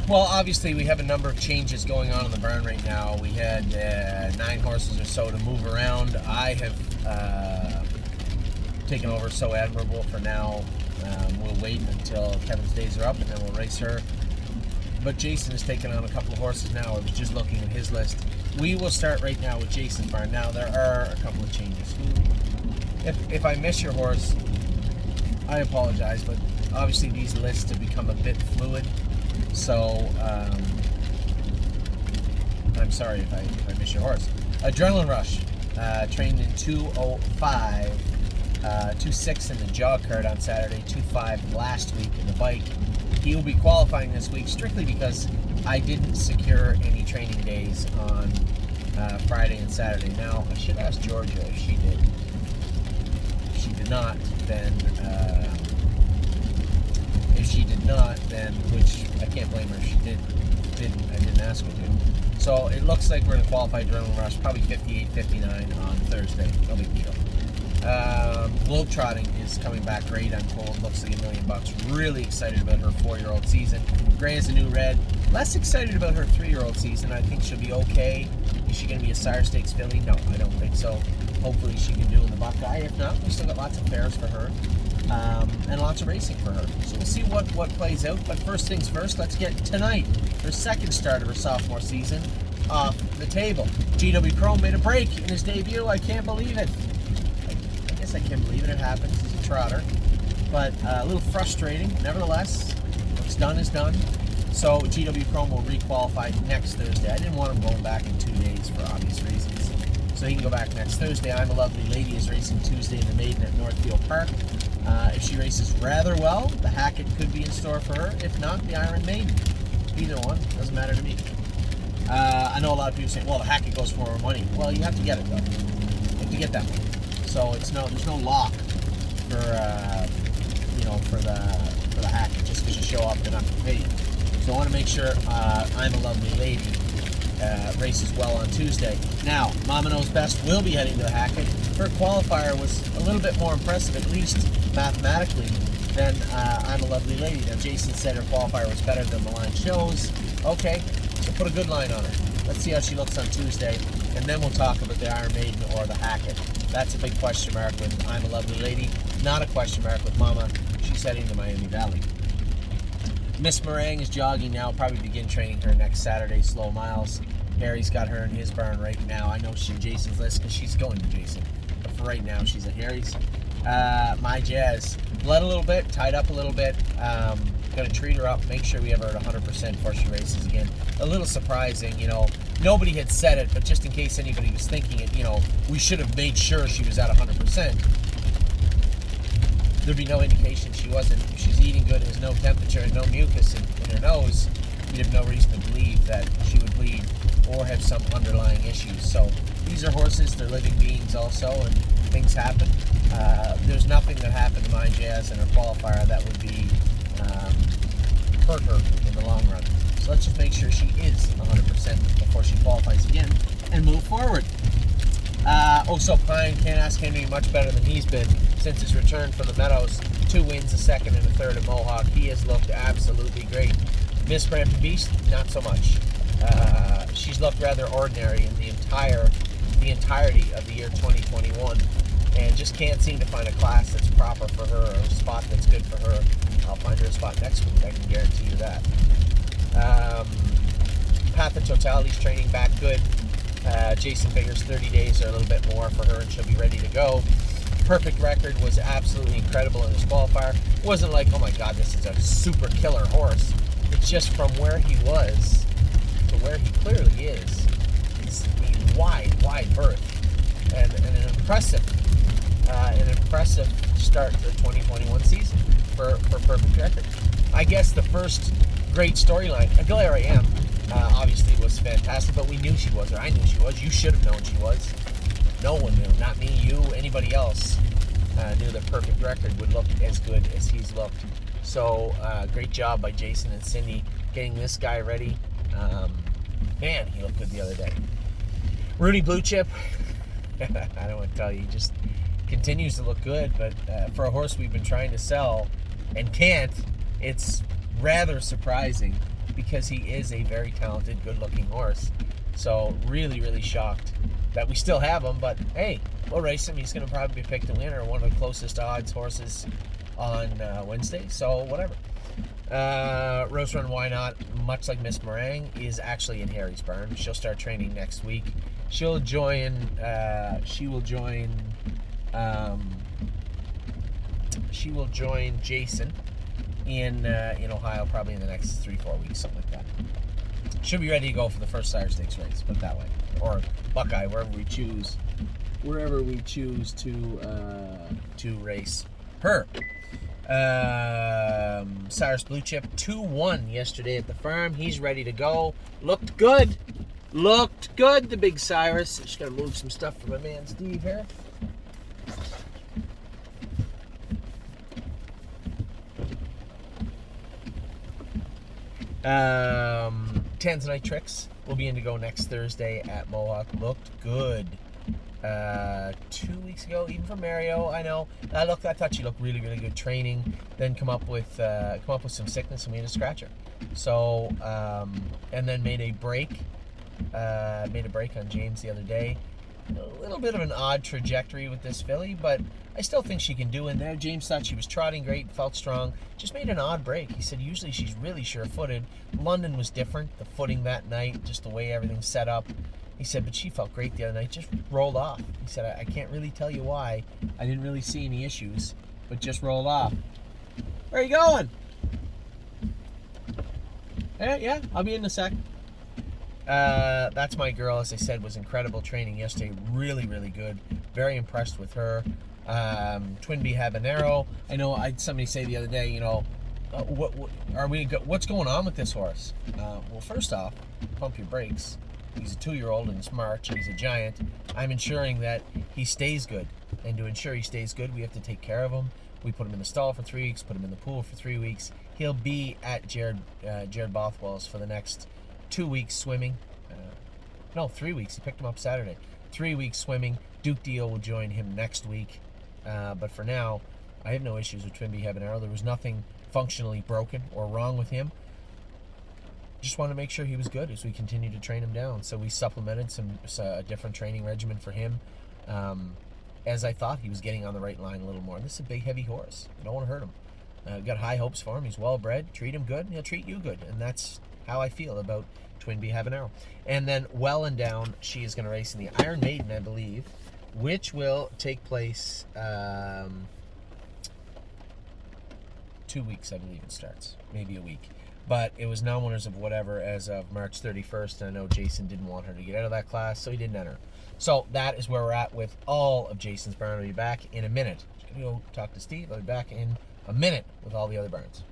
Well, obviously, we have a number of changes going on in the barn right now. We had 9 horses or so to move around. I have taken over So Admirable for now. We'll wait until Kevin's days are up, and then we'll race her. But Jason has taken on a couple of horses now. I was just looking at his list. We will start right now with Jason's barn. Now, there are a couple of changes. If I miss your horse, I apologize, but obviously these lists have become a bit fluid. So, I'm sorry if I miss your horse. Adrenaline Rush, trained in 2:05, 2:06 in the jog card on Saturday, 2:05 last week in the bike. He will be qualifying this week strictly because I didn't secure any training days on Friday and Saturday. Now, I should ask Georgia if she did. If she did not, then which I can't blame her if she I didn't ask her to. So it looks like we're going to qualify Adrenaline Rush probably 58, 59 on Thursday. No big deal. Globetrotting is coming back great, I'm told. Looks like $1 million. Really excited about her 4-year-old season. Gray is a new red. Less excited about her 3-year-old season. I think she'll be okay. Is she going to be a Sire Stakes filly? No, I don't think so. Hopefully she can do in the Buckeye. If not, we still got lots of fairs for her. And lots of racing for her. So we'll see what plays out. But first things first, let's get tonight, her second start of her sophomore season, off the table. GW Chrome made a break in his debut. I can't believe it. I guess I can't believe it. It happens. He's a trotter. But a little frustrating. Nevertheless, what's done is done. So GW Chrome will re-qualify next Thursday. I didn't want him going back in 2 days for obvious reasons. So he can go back next Thursday. I'm a Lovely Lady is racing Tuesday in the Maiden at Northfield Park. If she races rather well, the Hackett could be in store for her. If not, the Iron Maiden. Either one. Doesn't matter to me. I know a lot of people say, well, the Hackett goes for more money. Well, you have to get it, though. You have to get that one. So there's no lock for the Hackett just because you show up and not to pay you. So I want to make sure I'm a Lovely Lady races well on Tuesday. Now, Mama Knows Best will be heading to the Hackett. Her qualifier was a little bit more impressive, at least mathematically, than I'm a Lovely Lady. Now, Jason said her qualifier was better than the line shows. Okay, so put a good line on her. Let's see how she looks on Tuesday, and then we'll talk about the Iron Maiden or the Hackett. That's a big question mark with I'm a Lovely Lady. Not a question mark with Mama. She's heading to Miami Valley. Miss Meringue is jogging now. Probably begin training her next Saturday, slow miles. Harry's got her in his barn right now. I know she's in Jason's list because she's going to Jason. But for right now, she's at Harry's. My Jazz. Bled a little bit, tied up a little bit. Going to treat her up, make sure we have her at 100% before she races again. A little surprising, Nobody had said it, but just in case anybody was thinking it, we should have made sure she was at 100%. There'd be no indication she wasn't. If she's eating good, there's no temperature and no mucus in her nose, we'd have no reason to believe that she would bleed or have some underlying issues. So these are horses, they're living beings also, and things happen. There's nothing that happened to My Jazz and her qualifier that would be hurt her in the long run. So let's just make sure she is 100% before she qualifies again and move forward. So Pine, can't ask him to be much better than he's been since his return from the Meadows. 2 wins, a second and a third at Mohawk. He has looked absolutely great. Miss Brampton Beast, not so much. She's looked rather ordinary in the entirety of the year 2021, and just can't seem to find a class that's proper for her or a spot that's good for her. I'll find her a spot next week, I can guarantee you that. Path of Totality's training back good. Jason figures 30 days or a little bit more for her and she'll be ready to go. Perfect Record was absolutely incredible in his qualifier. It wasn't like, oh my god, this is a super killer horse. It's just from where he was to where he clearly is. He's wide berth. And an impressive start to the 2021 season for Perfect Record. I guess the first great storyline, Aguilera AM, obviously was fantastic, but we knew she was, or I knew she was. You should have known she was. No one knew, not me, you, anybody else knew that Perfect Record would look as good as he's looked. So, great job by Jason and Cindy getting this guy ready. Man, he looked good the other day. Rudy Blue Chip, I don't want to tell you, he just continues to look good, but for a horse we've been trying to sell and can't, it's rather surprising because he is a very talented, good-looking horse. So really, really shocked that we still have him. But hey, we'll race him. He's going to probably be picked to win or one of the closest odds horses on Wednesday. So whatever. Rose Run Why Not, much like Miss Meringue, is actually in Harry's barn. She'll start training next week. She'll join. She will join. She will join Jason in Ohio probably in the next 3-4 weeks, something like that. Should be ready to go for the first Sire Stakes race, put it that way, or Buckeye, wherever we choose to race her. Cyrus Blue Chip 2-1 yesterday at the farm. He's ready to go. Looked good. The big Cyrus. Just gotta move some stuff for my man Steve here. Tanzanite Tricks will be in to go next Thursday at Mohawk. Looked good. 2 weeks ago, even for Mario, I know. I thought she looked really, really good training. Then come up with some sickness and made a scratcher. So and then made a break on James the other day. A little bit of an odd trajectory with this filly, but I still think she can do in there. James thought she was trotting great, felt strong, just made an odd break. He said usually she's really sure-footed. London was different, the footing that night, just the way everything's set up. He said, but she felt great the other night, just rolled off. He said, I can't really tell you why. I didn't really see any issues, but just rolled off. Where are you going? Yeah, I'll be in a sec. That's my girl, as I said, was incredible training yesterday. Really, really good. Very impressed with her. Twin B Habanero. I know I had somebody say the other day, what's going on with this horse? Well, first off, pump your brakes. He's a 2-year-old and it's March and he's a giant. I'm ensuring that he stays good. And to ensure he stays good, we have to take care of him. We put him in the stall for 3 weeks, put him in the pool for 3 weeks. He'll be at Jared Bothwell's for the next 2 weeks swimming. 3 weeks. He picked him up Saturday. 3 weeks swimming. Duke Deal will join him next week. But for now, I have no issues with Twin B Habanero. There was nothing functionally broken or wrong with him. Just wanted to make sure he was good as we continue to train him down. So we supplemented a different training regimen for him. As I thought he was getting on the right line a little more. This is a big, heavy horse. I don't want to hurt him. Got high hopes for him. He's well bred. Treat him good, and he'll treat you good. And that's how I feel about Twin B Habanero. And then well and down, she is going to race in the Iron Maiden, I believe, which will take place 2 weeks, I believe it starts. Maybe a week. But it was non-winners of whatever as of March 31st. And I know Jason didn't want her to get out of that class, so he didn't enter. So that is where we're at with all of Jason's barn. I'll be back in a minute. Just going to go talk to Steve. I'll be back in a minute with all the other barns.